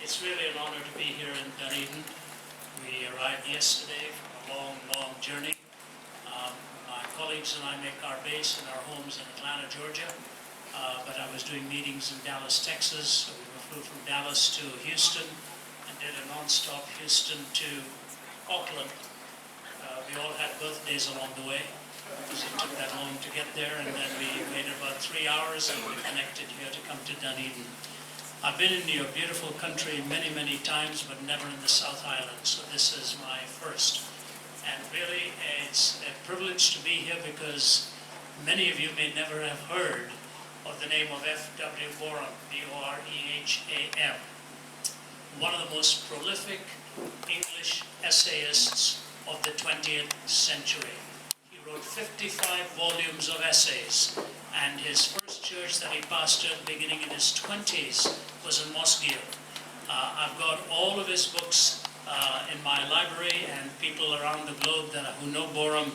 It's really an honor to be here in Dunedin. We arrived yesterday from a long, long journey. My colleagues and I make our base in our homes in Atlanta, Georgia, but I was doing meetings in Dallas, Texas, so we flew from Dallas to Houston and did a non-stop Houston to Auckland. We all had birthdays along the way, because it took that long to get there, and then we waited about 3 hours and we connected here to come to Dunedin. I've been in your beautiful country many, many times, but never in the South Island, so this is my first. And really, it's a privilege to be here because many of you may never have heard of the name of F.W. Borum, B-O-R-E-H-A-M, one of the most prolific English essayists of the 20th century. He wrote 55 volumes of essays, and his first church that he pastored beginning in his 20s was in Mosgiel. I've got all of his books in my library, and people around the globe who know Borum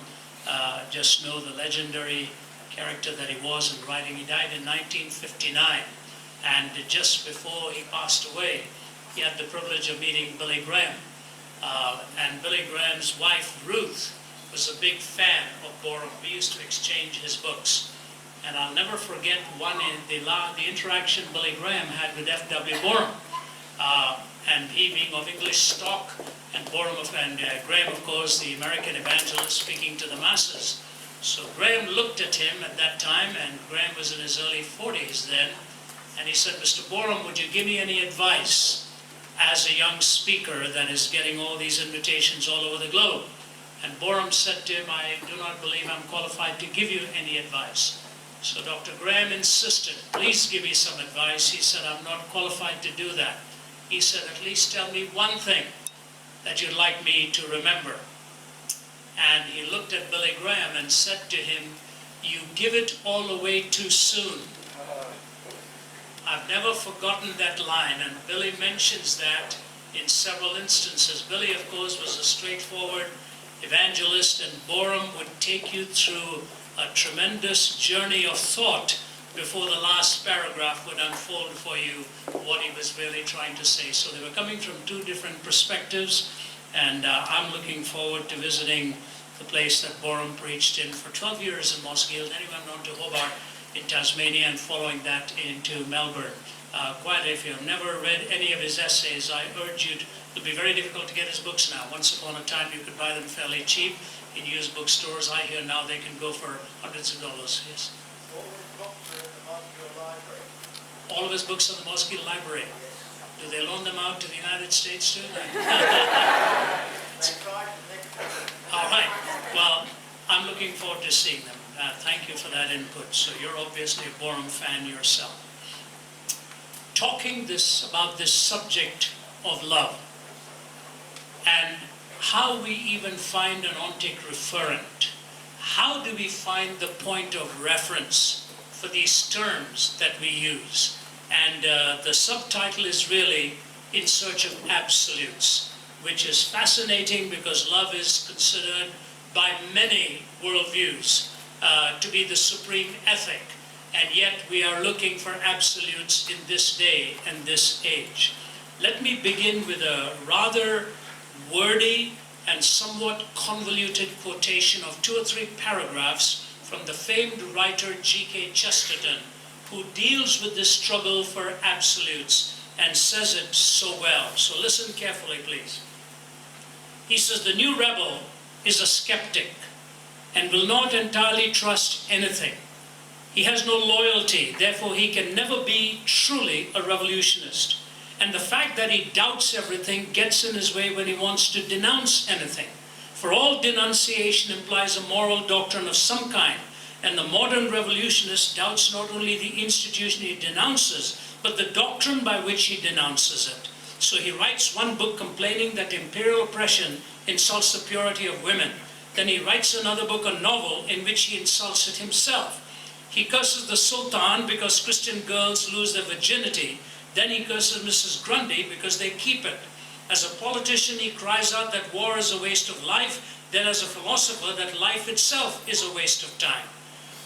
just know the legendary character that he was in writing. He died in 1959, and just before he passed away, he had the privilege of meeting Billy Graham. And Billy Graham's wife, Ruth, was a big fan of Borum. We used to exchange his books. And I'll never forget the interaction Billy Graham had with F.W. Borum. And he being of English stock, and Graham, of course, the American evangelist speaking to the masses. So Graham looked at him at that time, and Graham was in his early 40s then, and he said, "Mr. Borum, would you give me any advice as a young speaker that is getting all these invitations all over the globe?" And Borum said to him, "I do not believe I'm qualified to give you any advice." So Dr. Graham insisted, "Please give me some advice." He said, "I'm not qualified to do that." He said, "At least tell me one thing that you'd like me to remember." And he looked at Billy Graham and said to him, "You give it all away too soon." I've never forgotten that line, and Billy mentions that in several instances. Billy, of course, was a straightforward evangelist, and Borum would take you through a tremendous journey of thought before the last paragraph would unfold for you what he was really trying to say. So they were coming from two different perspectives, and I'm looking forward to visiting the place that Borum preached in for 12 years in Mosgiel, then he went on to Hobart in Tasmania, and following that into Melbourne. If you have never read any of his essays, I urge you to. It'll be very difficult to get his books now. Once upon a time, you could buy them fairly cheap in used bookstores. I hear now they can go for hundreds of dollars. Yes. All of his books are in the Mosgiel Library. Do they loan them out to the United States too? All right. Well, I'm looking forward to seeing them. Thank you for that input. So you're obviously a Borum fan yourself. Talking about this subject of love and how we even find an ontic referent. How do we find the point of reference for these terms that we use? And the subtitle is really In Search of Absolutes, which is fascinating because love is considered by many worldviews to be the supreme ethic, and yet we are looking for absolutes in this day and this age. Let me begin with a rather wordy and somewhat convoluted quotation of 2 or 3 paragraphs from the famed writer G.K. Chesterton, who deals with this struggle for absolutes and says it so well. So listen carefully, please. He says, "The new rebel is a skeptic and will not entirely trust anything. He has no loyalty, therefore he can never be truly a revolutionist. And the fact that he doubts everything gets in his way when he wants to denounce anything. For all denunciation implies a moral doctrine of some kind, and the modern revolutionist doubts not only the institution he denounces, but the doctrine by which he denounces it. So he writes one book complaining that imperial oppression insults the purity of women. Then he writes another book, a novel, in which he insults it himself. He curses the Sultan because Christian girls lose their virginity. Then he curses Mrs. Grundy because they keep it. As a politician, he cries out that war is a waste of life. Then as a philosopher, that life itself is a waste of time.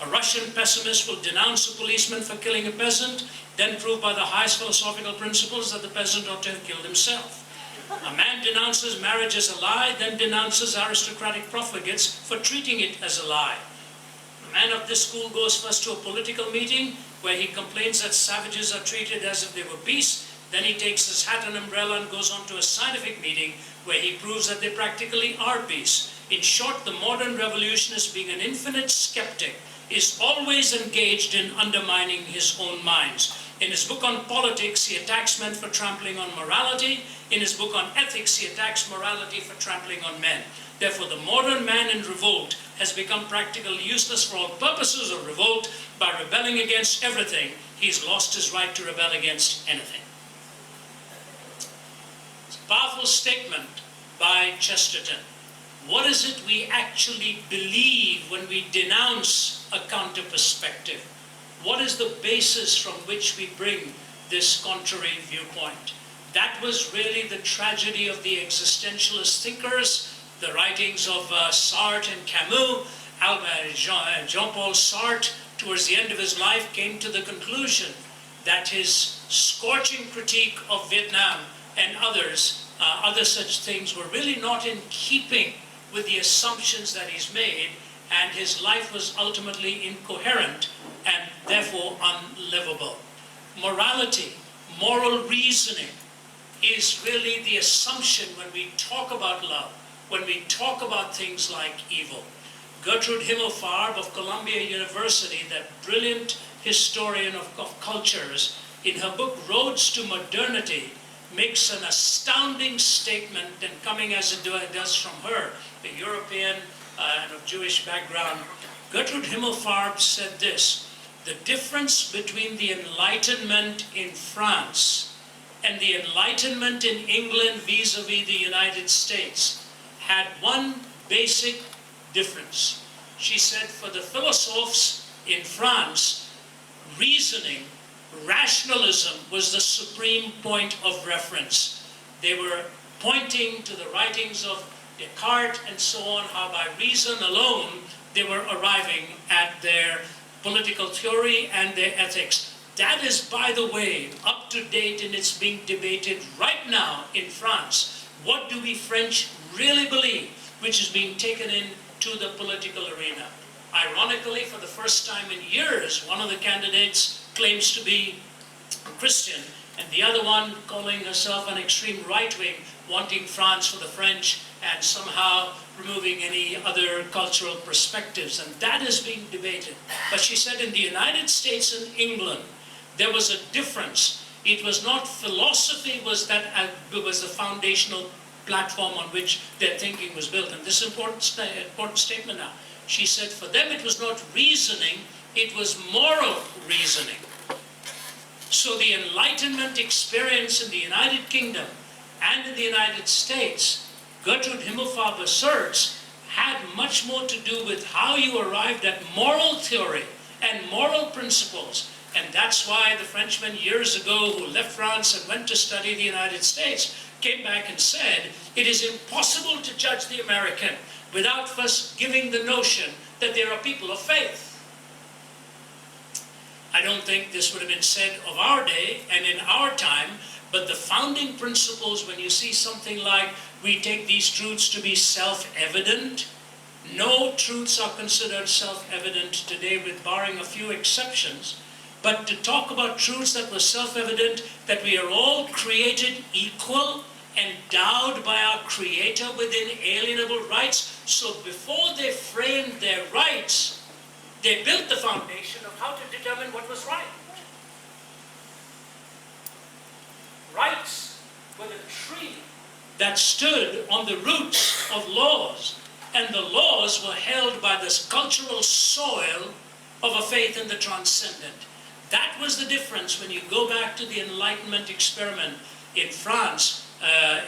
A Russian pessimist will denounce a policeman for killing a peasant, then prove by the highest philosophical principles that the peasant ought to have killed himself. A man denounces marriage as a lie, then denounces aristocratic profligates for treating it as a lie. A man of this school goes first to a political meeting where he complains that savages are treated as if they were beasts. Then he takes his hat and umbrella and goes on to a scientific meeting where he proves that they practically are beasts. In short, the modern revolutionist, being an infinite skeptic, is always engaged in undermining his own minds. In his book on politics, he attacks men for trampling on morality. In his book on ethics, he attacks morality for trampling on men. Therefore, the modern man in revolt has become practically useless for all purposes of revolt. By rebelling against everything, he's lost his right to rebel against anything. It's a powerful statement by Chesterton. What is it we actually believe when we denounce a counter perspective? What is the basis from which we bring this contrary viewpoint? That was really the tragedy of the existentialist thinkers, the writings of Sartre and Camus. Jean-Paul Sartre, towards the end of his life, came to the conclusion that his scorching critique of Vietnam and other such things were really not in keeping with the assumptions that he's made, and his life was ultimately incoherent and therefore unlivable. Morality, moral reasoning, is really the assumption when we talk about love, when we talk about things like evil. Gertrude Himmelfarb of Columbia University, that brilliant historian of cultures, in her book Roads to Modernity, makes an astounding statement, and coming as it does from her, a European and of Jewish background. Gertrude Himmelfarb said this: the difference between the Enlightenment in France and the Enlightenment in England vis-a-vis the United States had one basic difference. She said, for the philosophers in France, reasoning, rationalism was the supreme point of reference. They were pointing to the writings of Descartes and so on, how by reason alone they were arriving at their political theory and their ethics. That is, by the way, up to date, and it's being debated right now in France. What do we French really believe, which is being taken into the political arena? Ironically, for the first time in years, one of the candidates claims to be Christian, and the other one calling herself an extreme right-wing, wanting France for the French, and somehow removing any other cultural perspectives. And that is being debated. But she said in the United States and England, there was a difference. It was not philosophy was the foundational platform on which their thinking was built. And this important statement now. She said for them it was not reasoning, it was moral reasoning. So the Enlightenment experience in the United Kingdom and in the United States, Gertrude Himmelfarb asserts, had much more to do with how you arrived at moral theory and moral principles. And that's why the Frenchmen years ago who left France and went to study the United States came back and said, it is impossible to judge the American without first giving the notion that there are people of faith. I don't think this would have been said of our day and in our time, but the founding principles, when you see something like, we take these truths to be self-evident, no truths are considered self-evident today, with barring a few exceptions. But to talk about truths that were self-evident, that we are all created equal, endowed by our Creator with inalienable rights. So before they framed their rights, they built the foundation of how to determine what was right. Rights were the tree that stood on the roots of laws, and the laws were held by this cultural soil of a faith in the transcendent. That was the difference when you go back to the Enlightenment experiment in France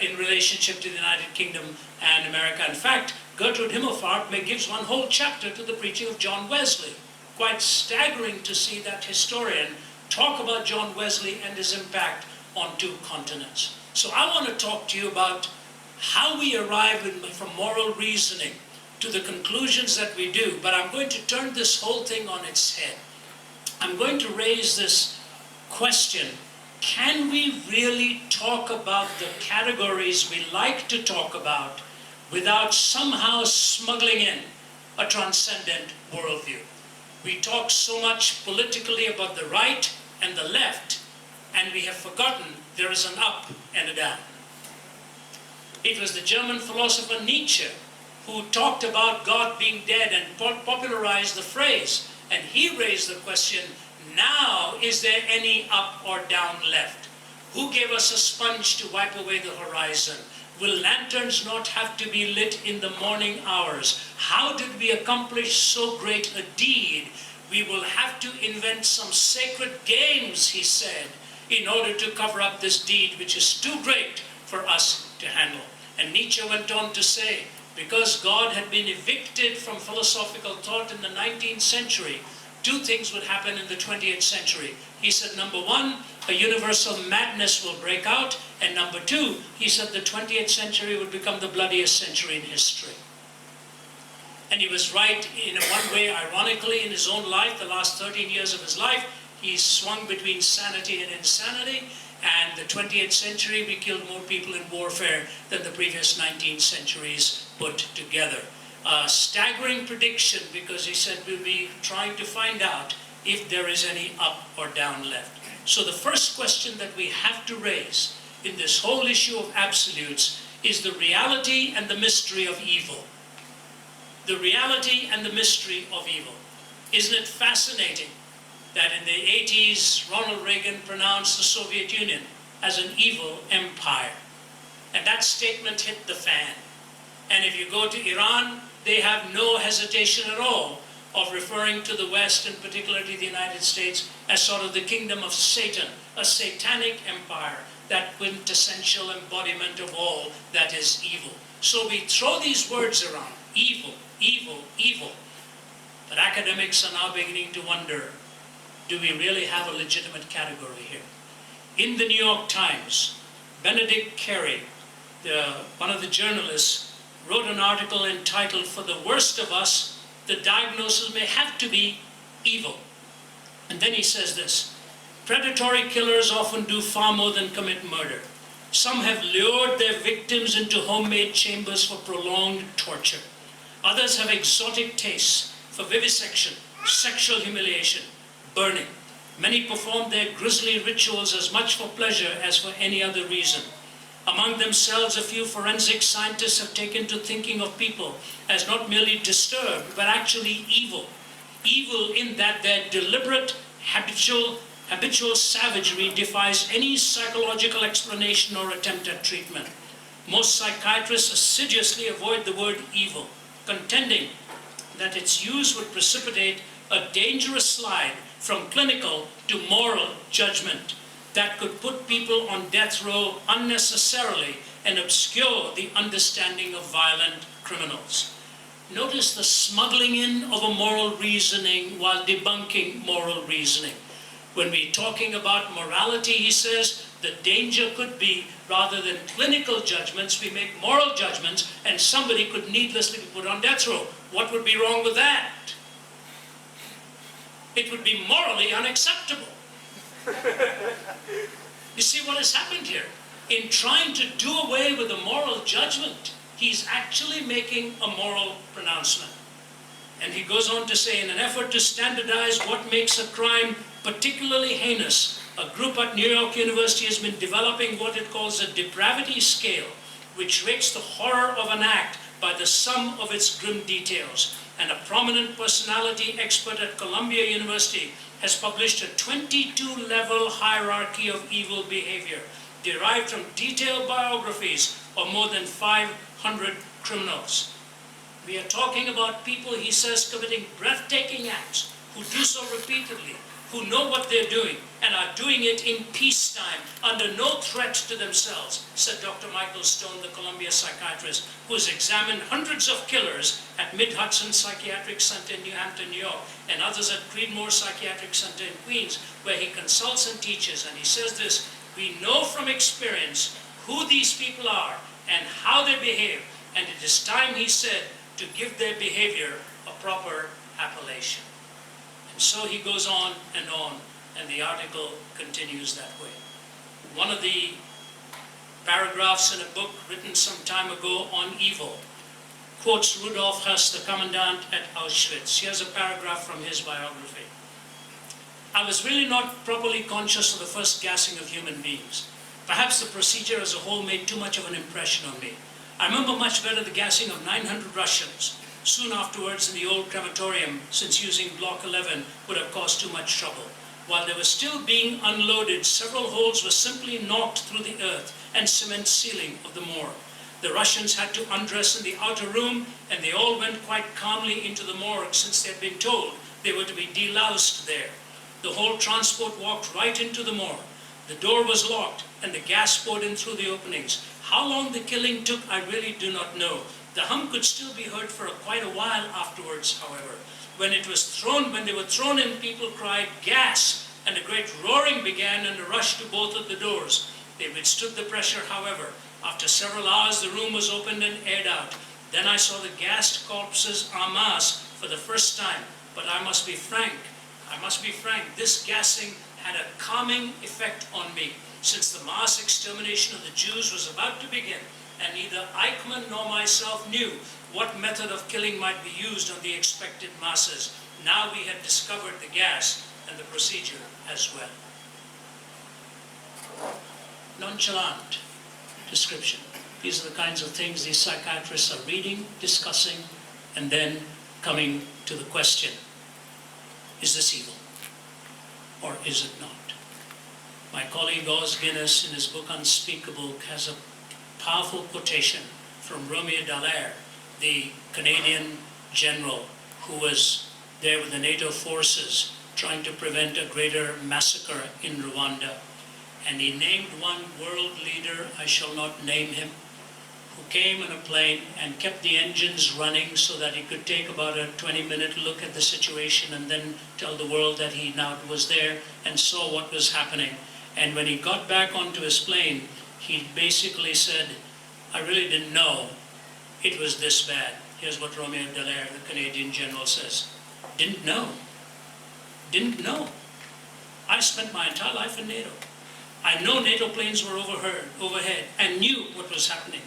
in relationship to the United Kingdom and America. In fact, Gertrude Himmelfarb gives one whole chapter to the preaching of John Wesley. Quite staggering to see that historian talk about John Wesley and his impact on two continents. So I want to talk to you about how we arrive from moral reasoning, to the conclusions that we do, but I'm going to turn this whole thing on its head. I'm going to raise this question: can we really talk about the categories we like to talk about without somehow smuggling in a transcendent worldview? We talk so much politically about the right and the left, and we have forgotten there is an up and a down. It was the German philosopher Nietzsche who talked about God being dead and popularized the phrase, and he raised the question, now is there any up or down left? Who gave us a sponge to wipe away the horizon? Will lanterns not have to be lit in the morning hours? How did we accomplish so great a deed? We will have to invent some sacred games, he said, in order to cover up this deed which is too great for us to handle. And Nietzsche went on to say, because God had been evicted from philosophical thought in the 19th century, two things would happen in the 20th century. He said, number one, a universal madness will break out, and number two, he said the 20th century would become the bloodiest century in history. And he was right in one way. Ironically, in his own life, the last 13 years of his life, he swung between sanity and insanity. And the 20th century, we killed more people in warfare than the previous 19 centuries put together. A staggering prediction, because he said we'll be trying to find out if there is any up or down left. So the first question that we have to raise in this whole issue of absolutes is the reality and the mystery of evil. The reality and the mystery of evil. Isn't it fascinating that in the 80s, Ronald Reagan pronounced the Soviet Union as an evil empire? And that statement hit the fan. And if you go to Iran, they have no hesitation at all of referring to the West, and particularly the United States, as sort of the kingdom of Satan, a satanic empire, that quintessential embodiment of all that is evil. So we throw these words around, evil, evil, evil. But academics are now beginning to wonder, do we really have a legitimate category here? In the New York Times, Benedict Carey, one of the journalists, wrote an article entitled, "For the Worst of Us, the diagnosis may have to be evil." And then he says this, "Predatory killers often do far more than commit murder. Some have lured their victims into homemade chambers for prolonged torture. Others have exotic tastes for vivisection, sexual humiliation, burning. Many perform their grisly rituals as much for pleasure as for any other reason. Among themselves, a few forensic scientists have taken to thinking of people as not merely disturbed, but actually evil. Evil in that their deliberate, habitual savagery defies any psychological explanation or attempt at treatment. Most psychiatrists assiduously avoid the word evil, contending that its use would precipitate a dangerous slide from clinical to moral judgment that could put people on death row unnecessarily and obscure the understanding of violent criminals." Notice the smuggling in of a moral reasoning while debunking moral reasoning. When we're talking about morality, he says, the danger could be, rather than clinical judgments, we make moral judgments, and somebody could needlessly be put on death row. What would be wrong with that? It would be morally unacceptable. You see what has happened here? In trying to do away with a moral judgment, he's actually making a moral pronouncement. And he goes on to say, in an effort to standardize what makes a crime particularly heinous, a group at New York University has been developing what it calls a depravity scale, which rates the horror of an act by the sum of its grim details. And a prominent personality expert at Columbia University has published a 22-level hierarchy of evil behavior, derived from detailed biographies of more than 500 criminals. We are talking about people, he says, committing breathtaking acts, who do so repeatedly, who know what they're doing, and are doing it in peacetime, under no threat to themselves, said Dr. Michael Stone, the Columbia psychiatrist, who has examined hundreds of killers at Mid-Hudson Psychiatric Center in New Hampton, New York, and others at Creedmoor Psychiatric Center in Queens, where he consults and teaches. And he says this, "We know from experience who these people are and how they behave, and it is time," he said, to give their behavior a proper appellation. And so he goes on, and the article continues that way. One of the paragraphs in a book written some time ago on evil quotes Rudolf Hess, the commandant at Auschwitz. Here's a paragraph from his biography. I was really not properly conscious of the first gassing of human beings. Perhaps the procedure as a whole made too much of an impression on me. I remember much better the gassing of 900 Russians soon afterwards in the old crematorium, since using Block 11 would have caused too much trouble. While they were still being unloaded, several holes were simply knocked through the earth and cement ceiling of the morgue. The Russians had to undress in the outer room, and they all went quite calmly into the morgue since they had been told they were to be deloused there. The whole transport walked right into the morgue. The door was locked, and the gas poured in through the openings. How long the killing took, I really do not know. The hum could still be heard for quite a while afterwards, however. When they were thrown in, people cried, "Gas!" and a great roaring began and a rush to both of the doors. They withstood the pressure, however. After several hours, the room was opened and aired out. Then I saw the gassed corpses en masse for the first time. But I must be frank, this gassing had a calming effect on me, since the mass extermination of the Jews was about to begin, and neither Eichmann nor myself knew what method of killing might be used on the expected masses. Now we had discovered the gas and the procedure as well. Nonchalant description. These are the kinds of things these psychiatrists are reading, discussing, and then coming to the question, is this evil or is it not? My colleague Os Guinness, in his book Unspeakable, has a powerful quotation from Ravi Zacharias, the Canadian general who was there with the NATO forces trying to prevent a greater massacre in Rwanda. And he named one world leader, I shall not name him, who came in a plane and kept the engines running so that he could take about a 20-minute look at the situation and then tell the world that he now was there and saw what was happening. And when he got back onto his plane, he basically said, I really didn't know it was this bad. Here's what Ravi Zacharias, the Canadian general, says. Didn't know. Didn't know. I spent my entire life in NATO. I know NATO planes were overhead and knew what was happening.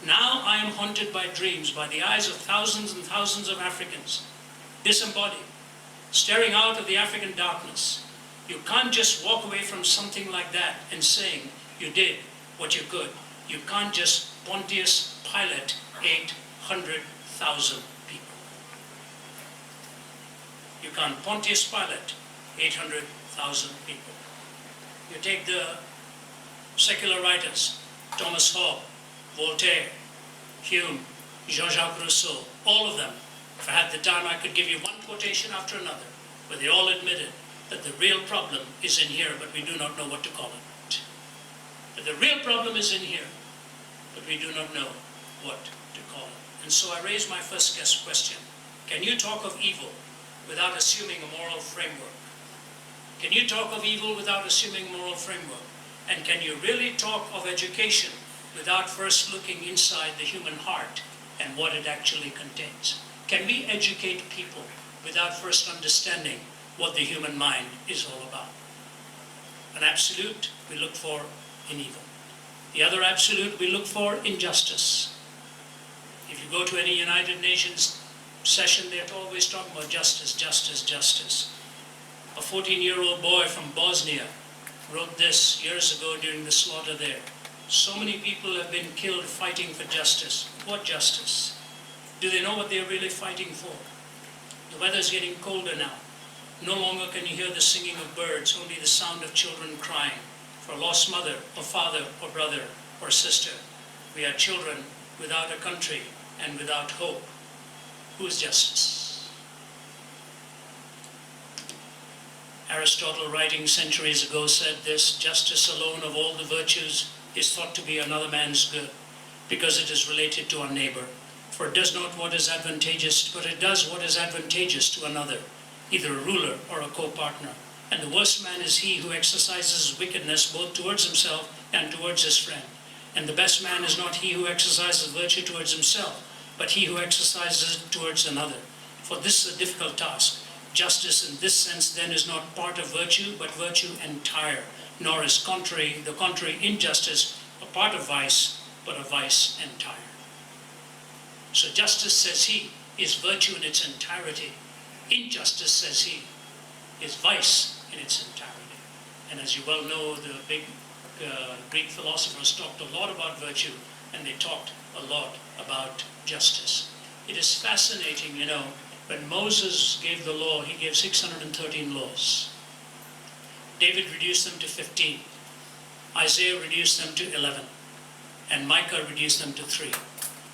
Now I am haunted by dreams, by the eyes of thousands and thousands of Africans, disembodied, staring out of the African darkness. You can't just walk away from something like that and saying you did what you could. You can't just Pontius Pilate 800,000 people. You can't Pontius Pilate 800,000 people. You take the secular writers, Thomas Hobbes, Voltaire, Hume, Jean-Jacques Rousseau, all of them. If I had the time, I could give you one quotation after another, where they all admitted that the real problem is in here, but we do not know what to call it. That the real problem is in here, but we do not know what to call it. And so I raise my first question. Can you talk of evil without assuming a moral framework? Can you talk of evil without assuming a moral framework? And can you really talk of education without first looking inside the human heart and what it actually contains? Can we educate people without first understanding what the human mind is all about? An absolute we look for in evil. The other absolute we look for in justice. If you go to any United Nations session, they're always talking about justice, justice, justice. A 14-year-old boy from Bosnia wrote this years ago during the slaughter there. So many people have been killed fighting for justice. What justice? Do they know what they're really fighting for? The weather's getting colder now. No longer can you hear the singing of birds, only the sound of children crying for a lost mother or father or brother or sister. We are children without a country and without hope. Whose justice? Aristotle, writing centuries ago, said this: justice alone of all the virtues is thought to be another man's good, because it is related to our neighbor. For it does not what is advantageous, but it does what is advantageous to another, either a ruler or a co-partner. And the worst man is he who exercises wickedness both towards himself and towards his friend. And the best man is not he who exercises virtue towards himself, but he who exercises it towards another. For this is a difficult task. Justice in this sense then is not part of virtue, but virtue entire, nor is the contrary injustice a part of vice, but a vice entire. So justice, says he, is virtue in its entirety. Injustice, says he, is vice in its entirety. And as you well know, the big Greek philosophers talked a lot about virtue, and they talked a lot about justice. It is fascinating, when Moses gave the law, he gave 613 laws. David reduced them to 15. Isaiah reduced them to 11. And Micah reduced them to 3.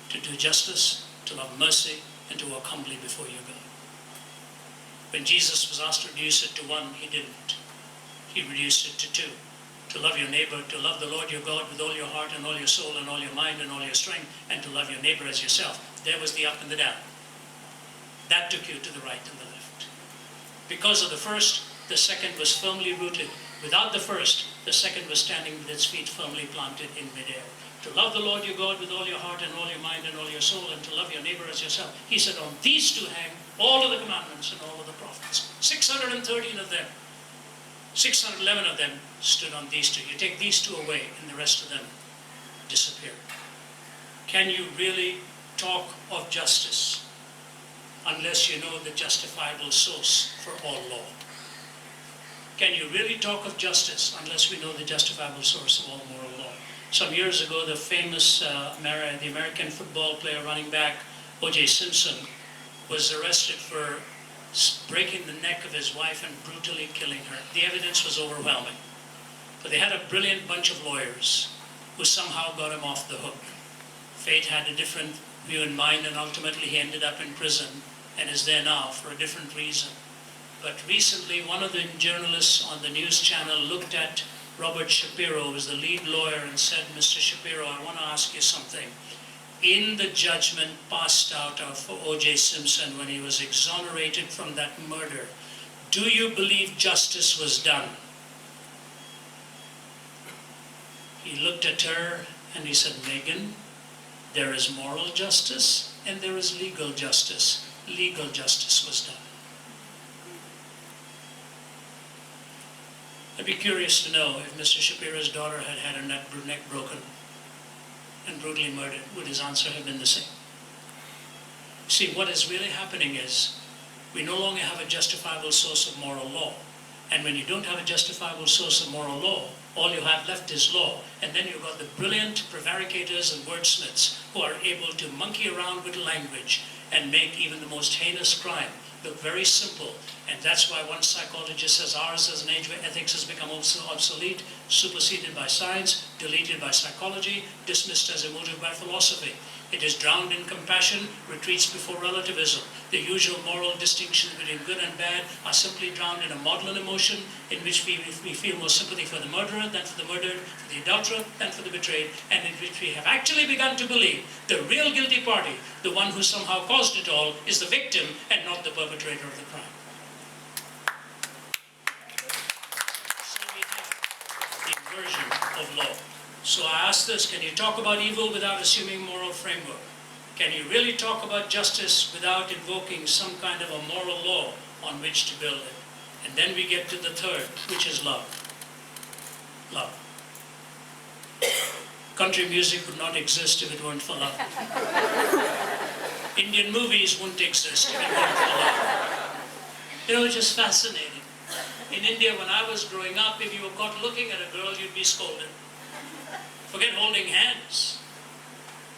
To do justice, to love mercy, and to walk humbly before your God. When Jesus was asked to reduce it to 1, he didn't. He reduced it to 2. To love your neighbor, to love the Lord your God with all your heart and all your soul and all your mind and all your strength, and to love your neighbor as yourself. There was the up and the down. That took you to the right and the left. Because of the first, the second was firmly rooted. Without the first, the second was standing with its feet firmly planted in midair. To love the Lord your God with all your heart and all your mind and all your soul, and to love your neighbor as yourself. He said, on these two hang all of the commandments and all of the prophets. 613 of them. 611 of them stood on these two. You take these two away, and the rest of them disappear. Can you really talk of justice unless you know the justifiable source for all law? Can you really talk of justice unless we know the justifiable source of all moral law? Some years ago, the famous the American football player running back, O.J. Simpson, was arrested for breaking the neck of his wife and brutally killing her. The evidence was overwhelming. But they had a brilliant bunch of lawyers who somehow got him off the hook. Fate had a different view in mind, and ultimately he ended up in prison and is there now for a different reason. But recently, one of the journalists on the news channel looked at Robert Shapiro, who was the lead lawyer, and said, Mr. Shapiro, I want to ask you something. In the judgment passed out for O.J. Simpson when he was exonerated from that murder, do you believe justice was done? He looked at her and he said, Megan, there is moral justice and there is legal justice. Legal justice was done. I'd be curious to know if Mr. Shapiro's daughter had had her neck broken and brutally murdered, would his answer have been the same? See, what is really happening is we no longer have a justifiable source of moral law. And when you don't have a justifiable source of moral law, all you have left is law. And then you've got the brilliant prevaricators and wordsmiths who are able to monkey around with language and make even the most heinous crime look very simple. And that's why one psychologist says ours is an age where ethics has become obsolete, superseded by science, deleted by psychology, dismissed as emotive by philosophy. It is drowned in compassion, retreats before relativism. The usual moral distinctions between good and bad are simply drowned in a maudlin emotion in which we feel more sympathy for the murderer than for the murdered, for the adulterer than for the betrayed, and in which we have actually begun to believe the real guilty party, the one who somehow caused it all, is the victim and not the perpetrator of the crime. So we have the inversion of law. So I ask this, can you talk about evil without assuming moral framework? Can you really talk about justice without invoking some kind of a moral law on which to build it? And then we get to the third, which is love. Love. Country music would not exist if it weren't for love. Indian movies wouldn't exist if it weren't for love. It's just fascinating. In India, when I was growing up, if you were caught looking at a girl, you'd be scolded. Forget holding hands.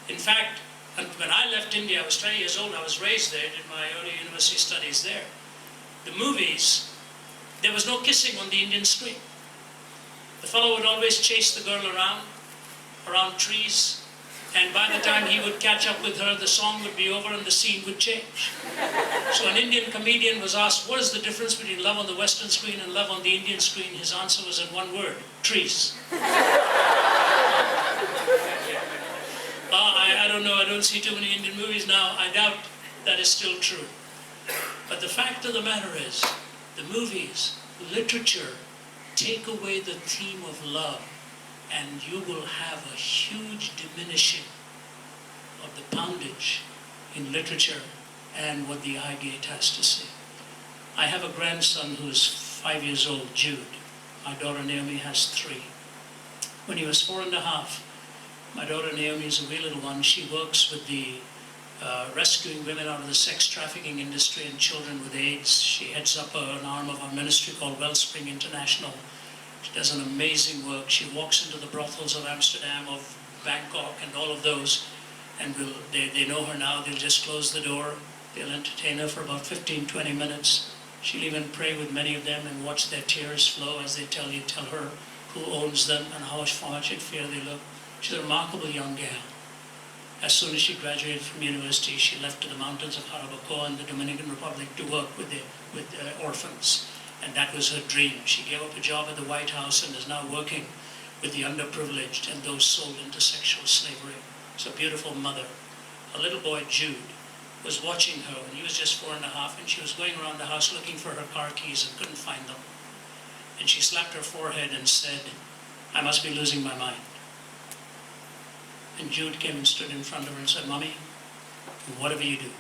In fact, when I left India, I was 20 years old, I was raised there, did my early university studies there. The movies, there was no kissing on the Indian screen. The fellow would always chase the girl around trees, and by the time he would catch up with her, the song would be over and the scene would change. So an Indian comedian was asked, what is the difference between love on the Western screen and love on the Indian screen? His answer was in one word, trees. I don't know, I don't see too many Indian movies now. I doubt that is still true. But the fact of the matter is, the movies, literature, take away the theme of love, and you will have a huge diminishing of the poundage in literature and what the eye gate has to say. I have a grandson who's 5 years old, Jude. My daughter Naomi has 3. When he was 4.5, my daughter Naomi is a wee little one. She works with the rescuing women out of the sex trafficking industry and children with AIDS. She heads up an arm of our ministry called Wellspring International. She does an amazing work. She walks into the brothels of Amsterdam, of Bangkok, and all of those, and they know her now. They'll just close the door. They'll entertain her for about 15-20 minutes. She'll even pray with many of them and watch their tears flow as they tell her who owns them and how much in fear they look. She's a remarkable young gal. As soon as she graduated from university, she left to the mountains of Jarabacoa in the Dominican Republic to work with orphans. And that was her dream. She gave up a job at the White House and is now working with the underprivileged and those sold into sexual slavery. She's a beautiful mother. A little boy, Jude, was watching her when he was just 4.5, and she was going around the house looking for her car keys and couldn't find them. And she slapped her forehead and said, "I must be losing my mind." And Jude came and stood in front of her and said, "Mommy, whatever you do,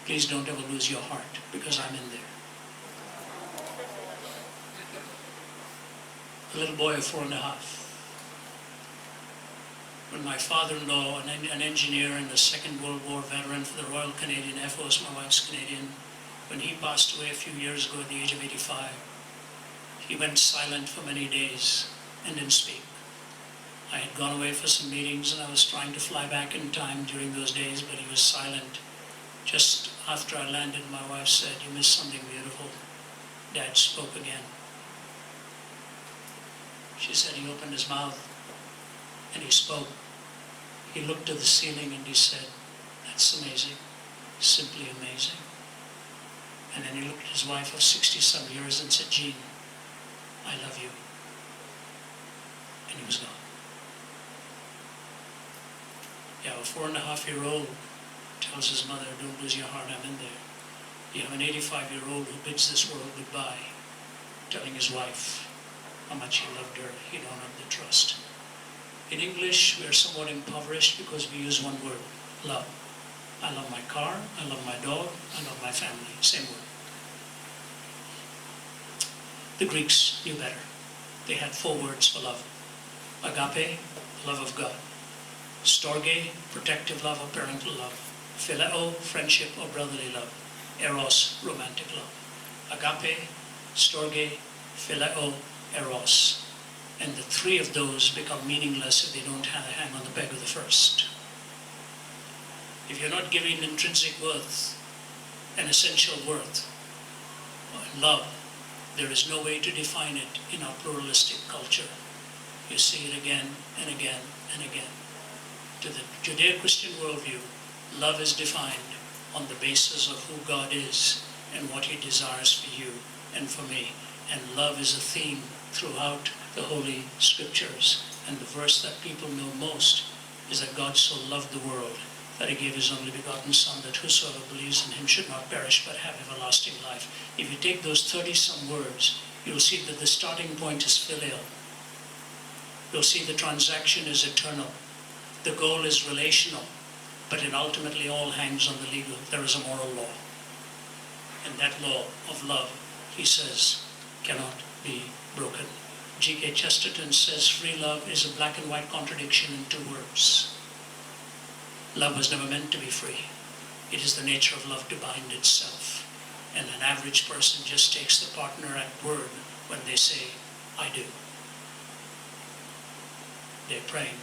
please don't ever lose your heart, because I'm in there." A little boy of 4.5. When my father-in-law, an engineer and a Second World War veteran for the Royal Canadian Air Force, my wife's Canadian, when he passed away a few years ago at the age of 85, he went silent for many days and didn't speak. I had gone away for some meetings and I was trying to fly back in time during those days, but he was silent. Just after I landed, my wife said, "You missed something beautiful." Dad spoke again. She said he opened his mouth and he spoke. He looked to the ceiling and he said, "That's amazing, simply amazing." And then he looked at his wife of 60-some years and said, "Jean, I love you." And he was gone. Yeah, a 4.5-year-old tells his mother, "Don't lose your heart, I'm in there." You have an 85-year-old who bids this world goodbye, telling his wife how much he loved her. He don't have the trust. In English, we are somewhat impoverished because we use one word, love. I love my car, I love my dog, I love my family. Same word. The Greeks knew better. They had 4 words for love. Agape, love of God. Storge, protective love or parental love. Phileo, friendship or brotherly love. Eros, romantic love. Agape, storge, phileo, eros. And the 3 of those become meaningless if they don't hang on the peg of the first. If you're not giving intrinsic worth, an essential worth, love, there is no way to define it in our pluralistic culture. You see it again and again and again. To the Judeo-Christian worldview, love is defined on the basis of who God is and what He desires for you and for me. And love is a theme throughout the Holy Scriptures. And the verse that people know most is that God so loved the world that He gave His only begotten Son, that whosoever believes in Him should not perish but have everlasting life. If you take those 30-some words, you'll see that the starting point is filial. You'll see the transaction is eternal. The goal is relational, but it ultimately all hangs on the legal. There is a moral law. And that law of love, he says, cannot be broken. G.K. Chesterton says free love is a black and white contradiction in 2 words. Love was never meant to be free. It is the nature of love to bind itself. And an average person just takes the partner at word when they say, "I do." They're praying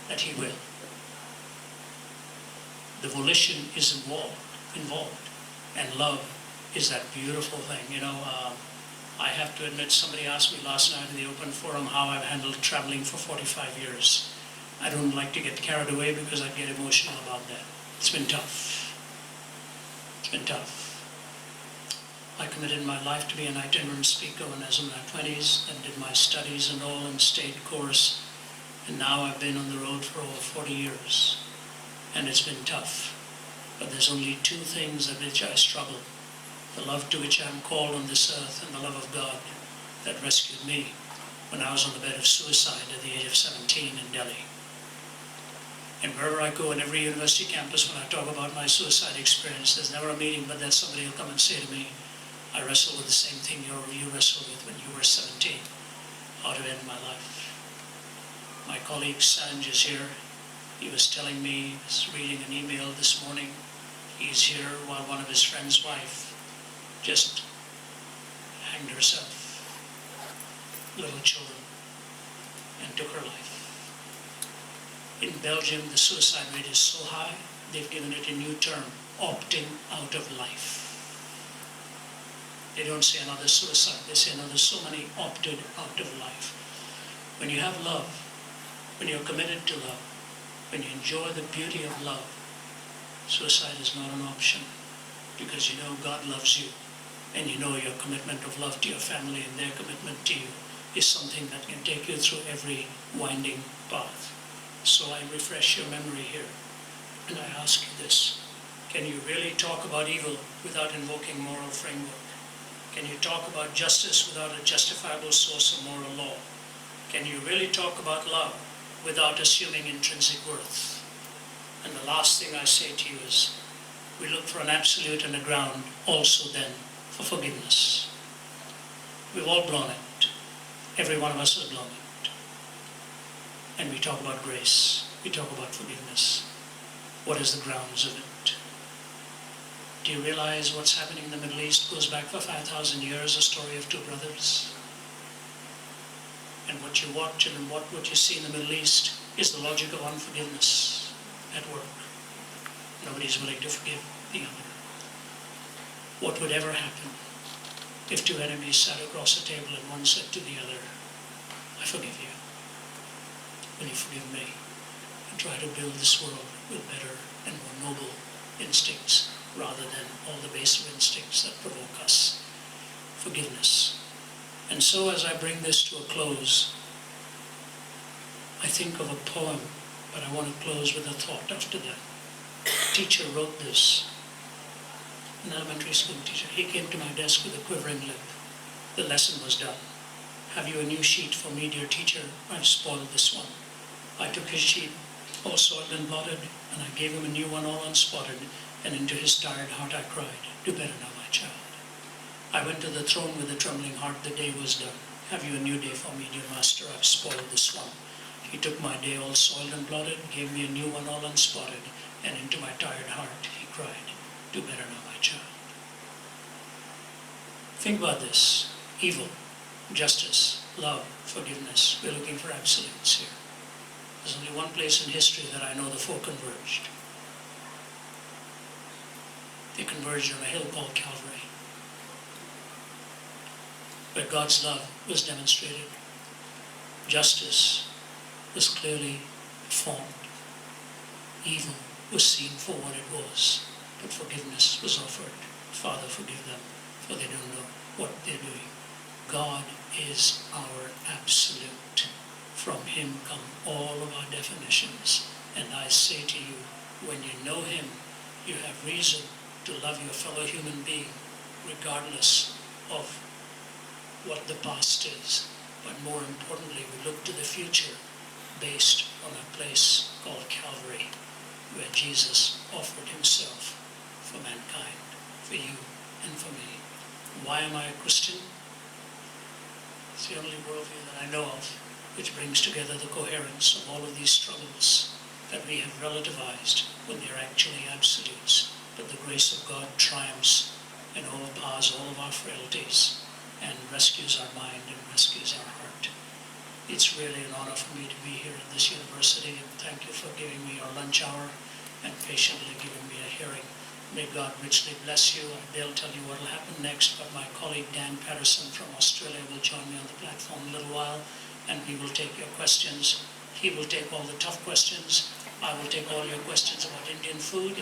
that he will. The volition is involved, and love is that beautiful thing. I have to admit, somebody asked me last night in the open forum how I've handled traveling for 45 years. I don't like to get carried away because I get emotional about that. It's been tough. It's been tough. I committed my life to be an itinerant speaker when I was in my 20s, and did my studies and all and stayed course. And now I've been on the road for over 40 years. And it's been tough. But there's only 2 things at which I struggle. The love to which I am called on this earth, and the love of God that rescued me when I was on the bed of suicide at the age of 17 in Delhi. And wherever I go, in every university campus, when I talk about my suicide experience, there's never a meeting but that somebody will come and say to me, I wrestle with the same thing you wrestled with when you were 17, how to end my life. My colleague Sanj is here. He was telling me, he was reading an email this morning. He's here while one of his friend's wife just hanged herself, little children, and took her life. In Belgium, the suicide rate is so high, they've given it a new term, opting out of life. They don't say another suicide, they say another so many opted out of life. When you have love, when you're committed to love, when you enjoy the beauty of love, suicide is not an option, because you know God loves you, and you know your commitment of love to your family and their commitment to you is something that can take you through every winding path. So I refresh your memory here, and I ask you this. Can you really talk about evil without invoking moral framework? Can you talk about justice without a justifiable source of moral law? Can you really talk about love without assuming intrinsic worth? And the last thing I say to you is, we look for an absolute and a ground also then for forgiveness. We've all blown it. Every one of us has blown it. And we talk about grace. We talk about forgiveness. What is the grounds of it? Do you realize what's happening in the Middle East goes back for 5,000 years, a story of two brothers? And what you watch and what you see in the Middle East is the logic of unforgiveness at work. Nobody's willing to forgive the other. What would ever happen if two enemies sat across a table and one said to the other, I forgive you. Will you forgive me? And try to build this world with better and more noble instincts rather than all the baser instincts that provoke us. Forgiveness. And so as I bring this to a close, I think of a poem, but I want to close with a thought after that. A teacher wrote this, an elementary school teacher. He came to my desk with a quivering lip. The lesson was done. Have you a new sheet for me, dear teacher? I've spoiled this one. I took his sheet, all soiled and blotted, and I gave him a new one all unspotted, and into his tired heart I cried, do better now, my child. I went to the throne with a trembling heart, the day was done. Have you a new day for me, dear master? I've spoiled this one. He took my day all soiled and blotted, gave me a new one all unspotted, and into my tired heart he cried, do better now, my child. Think about this. Evil, justice, love, forgiveness. We're looking for absolutes here. There's only one place in history that I know the four converged. They converged on a hill called Calvary, where God's love was demonstrated. Justice was clearly formed. Evil was seen for what it was, but forgiveness was offered. Father, forgive them, for they don't know what they're doing. God is our absolute. From him come all of our definitions. And I say to you, when you know him, you have reason to love your fellow human being, regardless of what the past is. But more importantly, we look to the future based on a place called Calvary, where Jesus offered himself for mankind, for you and for me. Why am I a Christian? It's the only worldview that I know of which brings together the coherence of all of these struggles that we have relativized when they're actually absolutes. But the grace of God triumphs and overpowers all of our frailties and rescues our mind and rescues our heart. It's really an honor for me to be here at this university, and thank you for giving me your lunch hour and patiently giving me a hearing. May God richly bless you. They'll tell you what will happen next, but my colleague Dan Patterson from Australia will join me on the platform in a little while, and we will take your questions. He will take all the tough questions. I will take all your questions about Indian food.